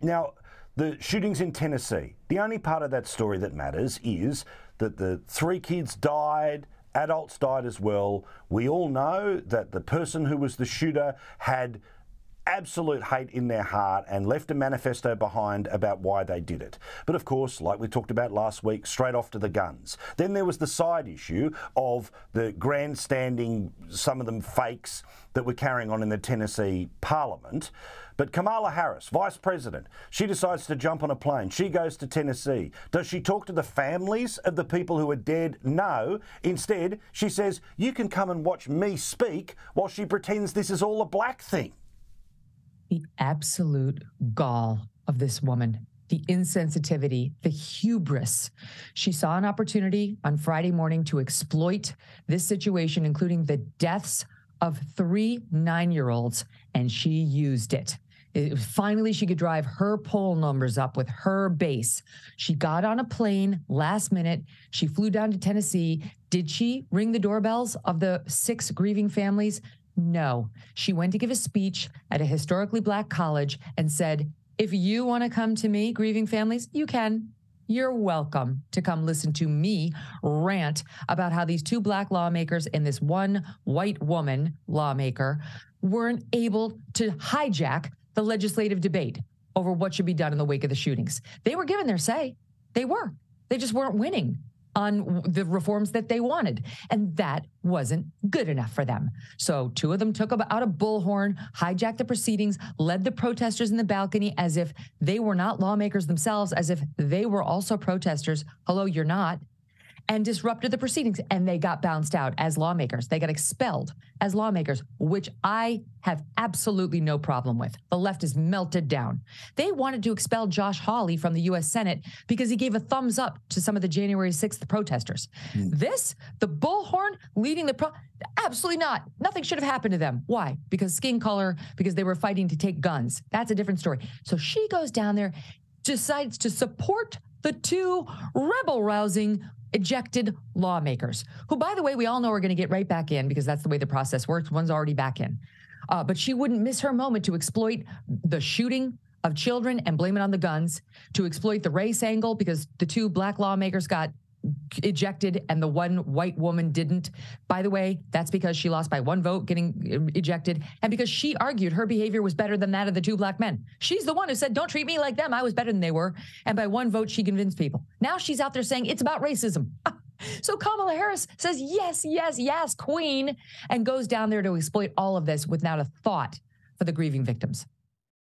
Now, the shootings in Tennessee, the only part of that story that matters is that the 3 kids died, adults died as well. We all know that the person who was the shooter had absolute hate in their heart and left a manifesto behind about why they did it. But of course, like we talked about last week, straight off to the guns. Then there was the side issue of the grandstanding, some of them fakes, that were carrying on in the Tennessee Parliament. But Kamala Harris, Vice President, she decides to jump on a plane. She goes to Tennessee. Does she talk to the families of the people who are dead? No. Instead, she says, you can come and watch me speak, while she pretends this is all a black thing. The absolute gall of this woman, the insensitivity, the hubris. She saw an opportunity on Friday morning to exploit this situation, including the deaths of 3 9-year-olds, and she used it. Finally, she could drive her poll numbers up with her base. She got on a plane last minute. She flew down to Tennessee. Did she ring the doorbells of the 6 grieving families? No. She went to give a speech at a historically black college and said, if you want to come to me, grieving families, you can. You're welcome to come listen to me rant about how these 2 black lawmakers and this 1 white woman lawmaker weren't able to hijack the legislative debate over what should be done in the wake of the shootings. They were given their say. They were. They just weren't winning on the reforms that they wanted. And that wasn't good enough for them. So 2 of them took out a bullhorn, hijacked the proceedings, led the protesters in the balcony as if they were not lawmakers themselves, as if they were also protesters. Hello, you're not. And disrupted the proceedings. And they got bounced out as lawmakers. They got expelled as lawmakers, which I have absolutely no problem with. The left is melted down. They wanted to expel Josh Hawley from the U.S. Senate because he gave a thumbs up to some of the January 6th protesters. This, the bullhorn leading the absolutely not. Nothing should have happened to them. Why? Because skin color, because they were fighting to take guns. That's a different story. So she goes down there, decides to support the 2 rebel-rousing ejected lawmakers, who, by the way, we all know are going to get right back in because that's the way the process works. One's already back in. But she wouldn't miss her moment to exploit the shooting of children and blame it on the guns, to exploit the race angle because the 2 black lawmakers got ejected and the 1 white woman didn't. By the way, that's because she lost by 1 vote getting ejected, and because she argued her behavior was better than that of the 2 black men. She's the one who said, don't treat me like them. I was better than they were. And by 1 vote, she convinced people. Now she's out there saying it's about racism. So Kamala Harris says, yes, yes, yes, queen, and goes down there to exploit all of this with not a thought for the grieving victims.